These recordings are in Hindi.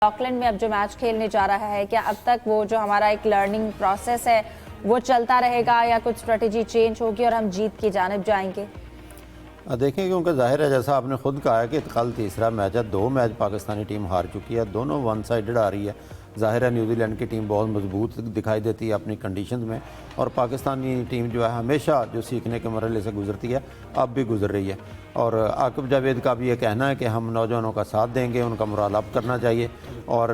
ऑकलैंड में अब जो मैच खेलने जा रहा है, क्या अब तक वो जो हमारा एक लर्निंग प्रोसेस है वो चलता रहेगा या कुछ स्ट्रेटेजी चेंज होगी और हम जीत की जानिब जाएंगे? देखें, क्योंकि जाहिर है जैसा आपने खुद कहा है कि कल तीसरा मैच है, 2 मैच पाकिस्तानी टीम हार चुकी है, दोनों वन साइडेड आ रही है। जाहिर है न्यूजीलैंड की टीम बहुत मजबूत दिखाई देती है अपनी कंडीशंस में, और पाकिस्तानी टीम जो है हमेशा जो सीखने के मरहले से गुजरती है अब भी गुजर रही है। और आकिब जावेद का भी ये कहना है कि हम नौजवानों का साथ देंगे, उनका मोराल अप करना चाहिए। और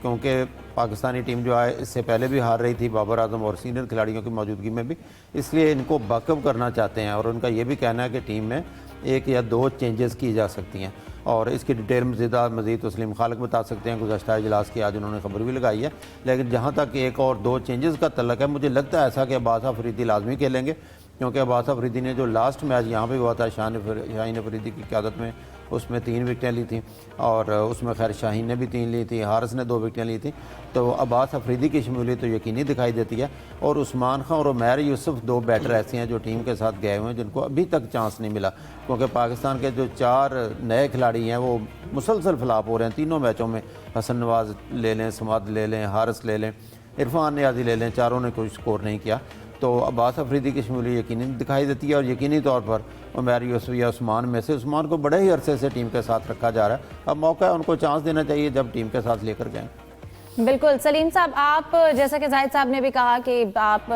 क्योंकि पाकिस्तानी टीम जो है इससे पहले भी हार रही थी बाबर आजम और सीनियर खिलाड़ियों की मौजूदगी में भी, इसलिए इनको बैकअप करना चाहते हैं। और उनका ये भी कहना है कि टीम में 1 या 2 चेंजेस की जा सकती हैं, और इसकी डिटेल मज़ीद तस्लीम खालिक बता सकते हैं। गुज़श्ता इजलास की आज उन्होंने खबर भी लगाई है। लेकिन जहाँ तक 1 और 2 चेंजेस का तल्लक है, मुझे लगता है ऐसा कि अब्बास अफरीदी लाजमी खेलेंगे, क्योंकि अब्बास अफरीदी ने जो लास्ट मैच यहाँ पे हुआ था शाहीन अफरीदी की क़यादत में, उसमें 3 विकेटें ली थी, और उसमें खैर शाहीन ने भी 3 ली थी, हारिस ने 2 विकेटें ली थी। तो अब्बास अफरीदी की शमूलियत तो यकीनी दिखाई देती है। और उस्मान खां और उमैर यूसुफ 2 बैटर ऐसे हैं जो टीम के साथ गए हुए हैं, जिनको अभी तक चांस नहीं मिला, क्योंकि पाकिस्तान के जो 4 नए खिलाड़ी हैं वो मुसलसल फ्लॉप हो रहे हैं तीनों मैचों में। हसन नवाज़ ले लें, समाद ले लें, हारिस ले लें, इरफान नियाज़ी ले लें, चारों ने कोई स्कोर नहीं किया। तो अब्बास अफरीदी की शमूलियत यकीनी दिखाई देती है, और यकीनी तौर पर उमैर यूसुफ या उस्मान में से उस्मान को बड़े ही अरसे से टीम के साथ रखा जा रहा है। अब मौका है, उनको चांस देना चाहिए जब टीम के साथ लेकर गए। बिल्कुल सलीम साहब, आप जैसा कि जाहिद साहब ने भी कहा कि आप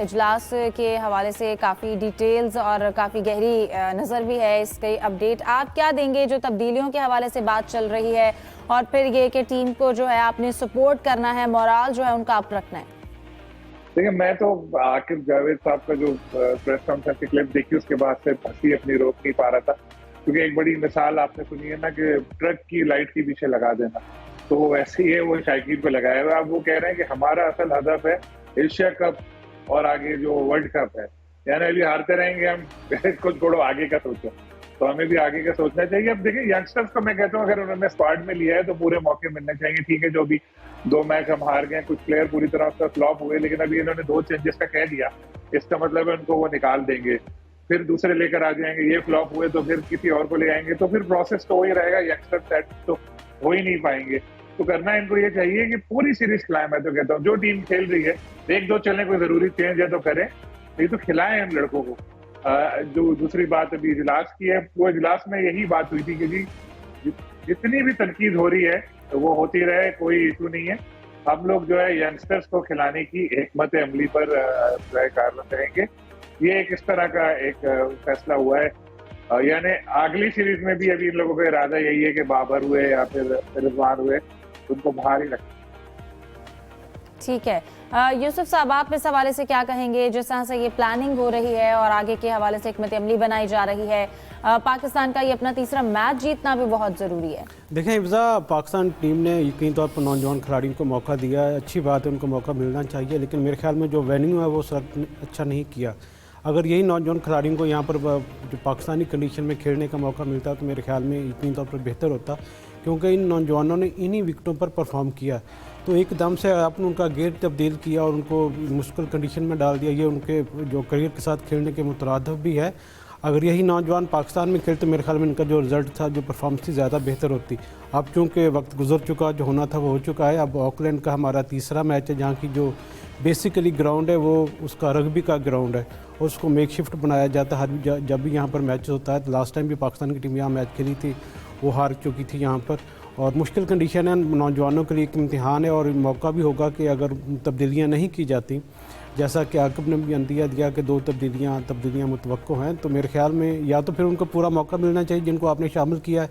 इजलास के हवाले से काफ़ी डिटेल्स और काफ़ी गहरी नज़र भी है इसकी अपडेट, आप क्या देंगे जो तब्दीलियों के हवाले से बात चल रही है, और फिर ये कि टीम को जो है आपने सपोर्ट करना है, मोराल जो है उनका अप रखना है? देखिए, मैं तो आकिब जावेद साहब का जो प्रेस कॉन्फ्रेंस की क्लिप देखी उसके बाद से हंसी अपनी रोक नहीं पा रहा था, क्योंकि एक बड़ी मिसाल आपने सुनी है ना कि ट्रक की लाइट के पीछे लगा देना, तो वो वैसे ही है, वो शायकीन पे लगाया हुआ। अब वो कह रहे हैं कि हमारा असल हदफ है एशिया कप और आगे जो वर्ल्ड कप है, यानी अभी हारते रहेंगे हम, कुछ छोड़ो आगे का सोचो, तो हमें भी आगे का सोचना चाहिए। अब देखिए, यंगस्टर्स को मैं कहता हूँ अगर उन्होंने स्क्वाड में लिया है तो पूरे मौके मिलने चाहिए। ठीक है, जो भी 2 मैच हम हार गए, कुछ प्लेयर पूरी तरह उसका फ्लॉप हुए, लेकिन अभी इन्होंने 2 चेंजेस का कह दिया, इसका मतलब है उनको वो निकाल देंगे, फिर दूसरे लेकर आ जाएंगे, ये फ्लॉप हुए तो फिर किसी और को ले आएंगे, तो फिर प्रोसेस तो वही रहेगा, यंगस्टर सेट तो हो ही नहीं पाएंगे। तो करना इनको ये चाहिए कि पूरी सीरीज खिलाएं। मैं तो कहता हूँ जो टीम खेल रही है 1-2 चलने कोई जरूरी चेंज है तो करें, नहीं तो खिलाएं हम लड़कों को। जो दूसरी बात अभी इजलास की है, वो इजलास में यही बात हुई थी कि जी जितनी भी तनकीद हो रही है तो वो होती रहे, कोई इशू नहीं है। हम लोग जो है यंगस्टर्स को खिलाने की हिकमत अमली पर कार्रवाई करेंगे। ये एक इस तरह का एक फैसला हुआ है, यानी अगली सीरीज में भी अभी इन लोगों का इरादा यही है कि बाबर हुए या फिर रिजवान हुए उनको बाहर ही रखें। ठीक है, यूसुफ साहब, आप इस हवाले से क्या कहेंगे? जिस तरह से ये प्लानिंग हो रही है और आगे के हवाले से हिकमत अमली बनाई जा रही है, पाकिस्तान का ये अपना तीसरा मैच जीतना भी बहुत ज़रूरी है। देखें हिफ्ज़ा, पाकिस्तान टीम ने यकीनी तौर पर नौजवान खिलाड़ियों को मौका दिया है, अच्छी बात है, उनको मौका मिलना चाहिए, लेकिन मेरे ख्याल में जो वेन्यू है वो अच्छा नहीं किया। अगर यही नौजवान खिलाड़ियों को यहाँ पर जो पाकिस्तानी कंडीशन में खेलने का मौका मिलता तो मेरे ख्याल में यकीनी तौर पर बेहतर होता, क्योंकि इन नौजवानों ने इन्हीं विकेटों पर परफॉर्म किया। तो एकदम से आपने उनका गेयर तब्दील किया और उनको मुश्किल कंडीशन में डाल दिया, ये उनके जो करियर के साथ खेलने के मुतरादिफ भी है। अगर यही नौजवान पाकिस्तान में खेलते मेरे ख्याल में इनका जो रिज़ल्ट था, जो परफॉर्मेंस थी, ज़्यादा बेहतर होती। अब चूँकि वक्त गुजर चुका, जो होना था वो हो चुका है। अब ऑकलैंड का हमारा तीसरा मैच है, जहाँ की जो बेसिकली ग्राउंड है वो उसका रग्बी का ग्राउंड है, और उसको मेक शिफ्ट बनाया जाता है जब भी यहाँ पर मैच होता है। तो लास्ट टाइम भी पाकिस्तान की टीम यहाँ मैच खेली थी, वो हार चुकी थी यहाँ पर, और मुश्किल कंडीशन है, नौजवानों के लिए एक इम्तिहान है, और मौका भी होगा कि अगर तब्दीलियाँ नहीं की जाती, जैसा कि आकिब ने भी अंदिया दिया कि 2 तब्दीलियाँ मुतवक्को हैं, तो मेरे ख्याल में या तो फिर उनको पूरा मौका मिलना चाहिए जिनको आपने शामिल किया है,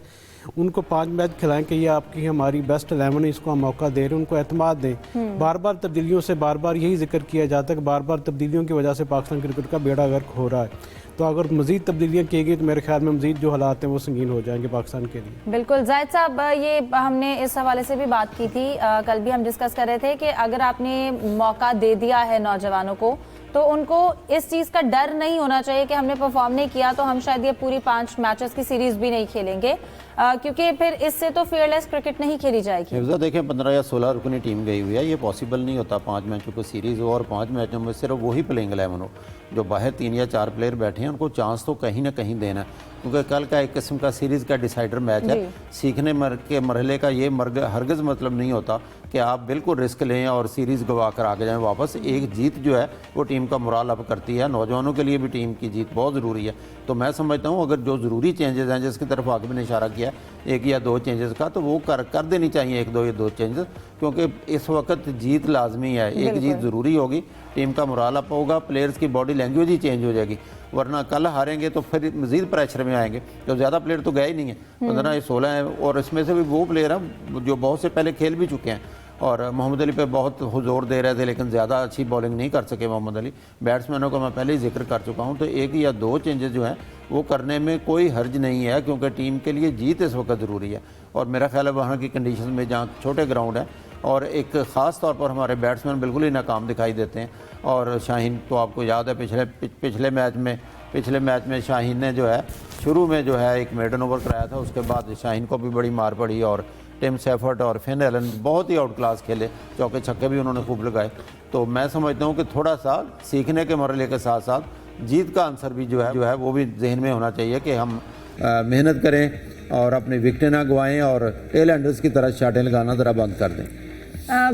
उनको 5 मैच खिलाएं कि ये आपकी हमारी बेस्ट 11 है, इसको हम मौका दे रहे हैं, उनको एतमाद दें। बार बार तब्दीलियों से बार बार यही जिक्र किया जाता है कि बार बार तब्दीलियों की वजह से पाकिस्तान क्रिकेट का बेड़ा गर्क हो रहा है। तो अगर मज़ीद तब्दीलियाँ की गई तो मेरे ख्याल में मज़ीद जो हालात हैं वो संगीन हो जाएंगे पाकिस्तान के लिए। बिल्कुल जाहिद साहब, ये हमने इस हवाले से भी बात की थी, कल भी हम डिस्कस कर रहे थे कि अगर आपने मौका दे दिया है नौजवानों को तो उनको इस चीज़ का डर नहीं होना चाहिए कि हमने परफॉर्म नहीं किया तो हम शायद ये पूरी 5 मैचेस की सीरीज भी नहीं खेलेंगे, क्योंकि फिर इससे तो फेयरलेस क्रिकेट नहीं खेली जाएगी। हिफ्ज़ा, देखें 15 या 16 रुकनी टीम गई हुई है, ये पॉसिबल नहीं होता 5 मैचों की सीरीज़ हो और 5 मैचों में सिर्फ वही प्लेइंग 11 हो। जो बाहर 3 या 4 प्लेयर बैठे हैं उनको चांस तो कहीं ना कहीं देना है। क्योंकि कल का एक किस्म का सीरीज़ का डिसाइडर मैच है। सीखने के मरहले का ये हरगिज़ मतलब नहीं होता कि आप बिल्कुल रिस्क लें और सीरीज़ गवा कर आगे जाएं वापस। एक जीत जो है वो टीम का मोराल अप करती है। नौजवानों के लिए भी टीम की जीत बहुत ज़रूरी है। तो मैं समझता हूँ अगर जो ज़रूरी चेंजेस हैं, जिसकी तरफ आगे ने इशारा किया एक या दो चेंजेस का, तो वो कर देनी चाहिए एक दो या दो चेंजेस, क्योंकि इस वक्त जीत लाजमी है। एक जीत ज़रूरी होगी, टीम का मोराल अप होगा, प्लेयर्स की बॉडी लैंग्वेज ही चेंज हो जाएगी। वरना कल हारेंगे तो फिर मज़ीद प्रेशर में आएंगे। तो ज़्यादा प्लेयर तो गए ही नहीं है, 15-16 हैं, और इसमें से भी वो प्लेयर हैं जो बहुत से पहले खेल भी चुके हैं। और मोहम्मद अली पे बहुत हुजूर दे रहे थे, लेकिन ज़्यादा अच्छी बॉलिंग नहीं कर सके मोहम्मद अली। बैट्समैनों का मैं पहले ही जिक्र कर चुका हूँ। तो एक या दो चेंजेस जो हैं वो करने में कोई हर्ज नहीं है, क्योंकि टीम के लिए जीत इस वक्त ज़रूरी है। और मेरा ख्याल है वहाँ की कंडीशन में, जहाँ छोटे ग्राउंड है और एक ख़ास तौर पर हमारे बैट्समैन बिल्कुल ही नाकाम दिखाई देते हैं। और शाहीन तो आपको याद है पिछले मैच में शाहीन ने जो है शुरू में जो है एक मेडन ओवर कराया था, उसके बाद शाहीन को भी बड़ी मार पड़ी और टिम सेफर्ट और फिन एलन बहुत ही आउट क्लास खेले, चौके छक्के भी उन्होंने खूब लगाए। तो मैं समझता हूँ कि थोड़ा सा सीखने के मरहले के साथ साथ जीत का आंसर भी जो है वो भी जहन में होना चाहिए कि हम मेहनत करें और अपनी विकेटें ना गवाएं और टेल एंडर्स की तरह शाटें लगाना ज़रा बंद कर दें।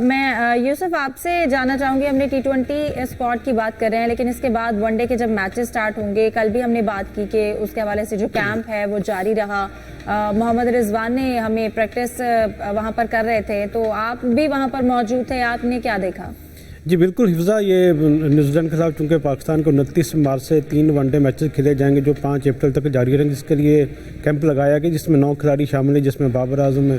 मैं यूसुफ आपसे जानना चाहूँगी, हमने T20 स्क्वाड की बात कर रहे हैं, लेकिन इसके बाद वनडे के जब मैचेस स्टार्ट होंगे, कल भी हमने बात की कि उसके हवाले से जो कैंप है वो जारी रहा। मोहम्मद रिजवान ने हमें प्रैक्टिस वहाँ पर कर रहे थे, तो आप भी वहाँ पर मौजूद थे, आपने क्या देखा? जी बिल्कुल हिफ्ज़ा, ये न्यूजीलैंड के खिलाफ चूँकि पाकिस्तान को 29 मार्च से 3 वनडे मैचेस खेले जाएंगे जो 5 अप्रैल तक जारी रहेंगे, जिसके लिए कैंप लगाया गया, जिसमें 9 खिलाड़ी शामिल हैं, जिसमें बाबर आजम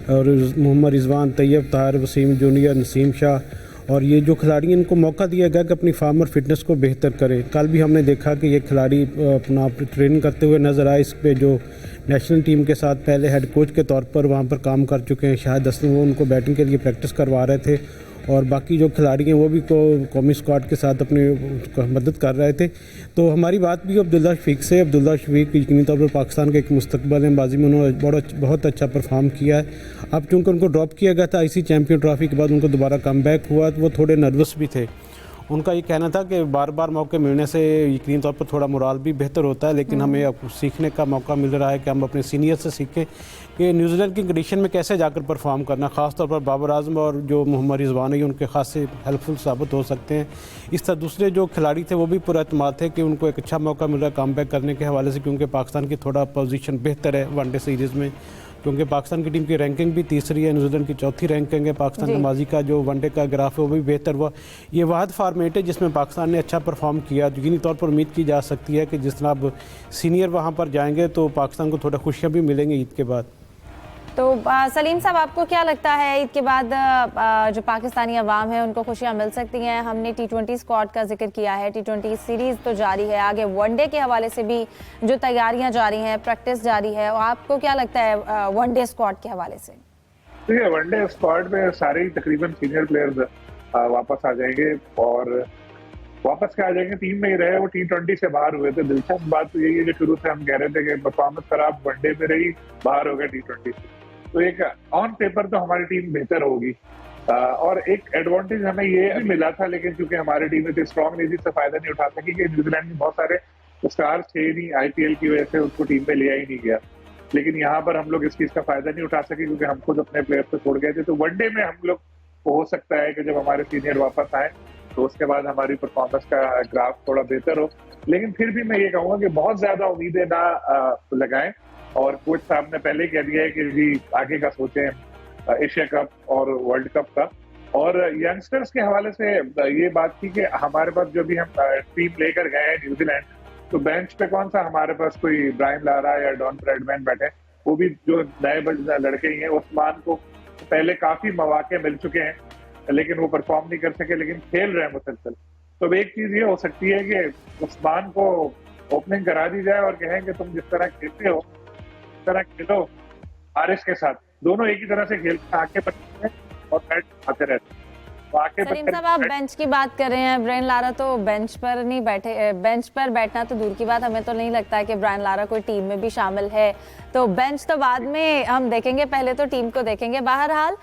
और मोहम्मद रिजवान, तैयब, ताहिर, वसीम जूनियर, नसीम शाह। और ये जो खिलाड़ी इनको मौका दिया गया कि अपनी फॉर्म और फिटनेस को बेहतर करें। कल भी हमने देखा कि ये खिलाड़ी अपना ट्रेनिंग करते हुए नज़र आए। इस पे जो नेशनल टीम के साथ पहले हेड कोच के तौर पर वहाँ पर काम कर चुके हैं शाहिद असलम, वो उनको बैटिंग के लिए प्रैक्टिस करवा रहे थे। और बाकी जो खिलाड़ी हैं वो भी कौमी स्क्वाड के साथ अपनी मदद कर रहे थे। तो हमारी बात भी अब्दुल्ला शफीक से। अब्दुल्ला शफीक यकीनी तौर पर पाकिस्तान का एक मुस्तकबिल है, बाजी में उन्होंने बहुत अच्छा परफॉर्म किया है। अब चूँकि उनको ड्रॉप किया गया था IC चैम्पियन ट्रॉफी के बाद, उनको दोबारा कम बैक हुआ, तो वो थोड़े नर्वस भी थे। उनका ये कहना था कि बार बार मौके मिलने से यकीनी तौर पर थोड़ा मोराल भी बेहतर होता है, लेकिन हमें अब सीखने का मौका मिल रहा है कि हम अपने सीनियर से सीखें कि न्यूजीलैंड की कंडीशन में कैसे जाकर परफॉर्म करना। ख़ास तौर पर बाबर आजम और जो मोहम्मद रिजवान है उनके खास से हेल्पफुल साबित हो सकते हैं। इस तरह दूसरे जो खिलाड़ी थे वो भी पूरा एतमाद थे कि उनको एक अच्छा मौका मिल रहा है कम बैक करने के हवाले से, क्योंकि पाकिस्तान की थोड़ा पोजीशन बेहतर है वनडे सीरीज़ में, क्योंकि पाकिस्तान की टीम की रैंकिंग भी तीसरी है, न्यूजीलैंड की चौथी रैंकिंग है। पाकिस्तान का माजी का जो वनडे का ग्राफ है वो भी बेहतर हुआ। ये वाहद फॉर्मेट है जिसमें पाकिस्तान ने अच्छा परफॉर्म किया। यकीनी तौर पर उम्मीद की जा सकती है कि जिस तरह अब सीनियर वहाँ पर जाएंगे तो पाकिस्तान को थोड़ा खुशियाँ भी मिलेंगी ईद के बाद। तो सलीम साहब, आपको क्या लगता है ईद के बाद जो पाकिस्तानी अवाम है उनको खुशियां मिल सकती हैं? हमने T20 स्क्वाड का जिक्र किया है, T20 सीरीज़ तो जारी है, आगे वनडे के हवाले से भी जो तैयारियां जारी हैं, प्रैक्टिस जारी है, और आपको क्या लगता है वनडे स्क्वाड के हवाले से? देखिए, वनडे स्क्वाड में सारे तकरीबन सीनियर प्लेयर्स वापस आ जाएंगे और वापस के आ जाएंगे, टीम में ही रहे। वो T20 से बाहर हुए थे। दिलचस्प बात तो यही है कि शुरू से हम कह रहे थे कि परफॉर्मेंस खराब वनडे में रही, बाहर हो गया T20 से। तो एक ऑन पेपर तो हमारी टीम बेहतर होगी और एक एडवांटेज हमें ये भी मिला था, लेकिन चूंकि हमारी टीम इतनी स्ट्रॉन्ग नहीं थी, इससे फायदा नहीं उठा सकी कि न्यूजीलैंड में बहुत सारे स्टार्स थे नहीं, IPL की वजह से उसको टीम में लिया ही नहीं गया। लेकिन यहाँ पर हम लोग इस चीज का फायदा नहीं उठा सके क्योंकि हम खुद अपने प्लेयर्स को छोड़ गए थे। तो वनडे में हम लोग हो सकता है कि जब हमारे सीनियर वापस आए तो उसके बाद हमारी परफॉर्मेंस का ग्राफ थोड़ा बेहतर हो। लेकिन फिर भी मैं ये कहूँगा कि बहुत ज्यादा उम्मीदें ना लगाएं, और कोच साहब ने पहले कह दिया है कि जी आगे का सोचें एशिया कप और वर्ल्ड कप का। और यंगस्टर्स के हवाले से ये बात थी कि हमारे पास जो भी हम टीम लेकर गए हैं न्यूजीलैंड, तो बेंच पे कौन सा हमारे पास कोई ब्रायन लारा या डॉन ब्रैडमैन बैठे, वो भी जो नए लड़के ही हैं। उस्मान को पहले काफी मौके मिल चुके हैं लेकिन वो परफॉर्म नहीं कर सके, लेकिन खेल रहे हैं मुसलसल। तो एक चीज ये हो सकती है कि उस्मान को ओपनिंग करा दी जाए और कहें कि तुम जिस तरह खेलते हो तरह खेलो हारिस के साथ, दोनों एक ही तरह से खेलते आके बचते हैं और बैट आते रहते हैं। सलीम साहब, आप बेंच की बात कर रहे हैं, ब्रायन लारा तो बेंच पर नहीं बैठे, बेंच पर बैठना तो दूर की बात, हमें तो नहीं लगता कि ब्रायन लारा कोई टीम में भी शामिल है। तो बेंच तो बाद में हम देखेंगे, पहले तो टीम को देखेंगे। बहरहाल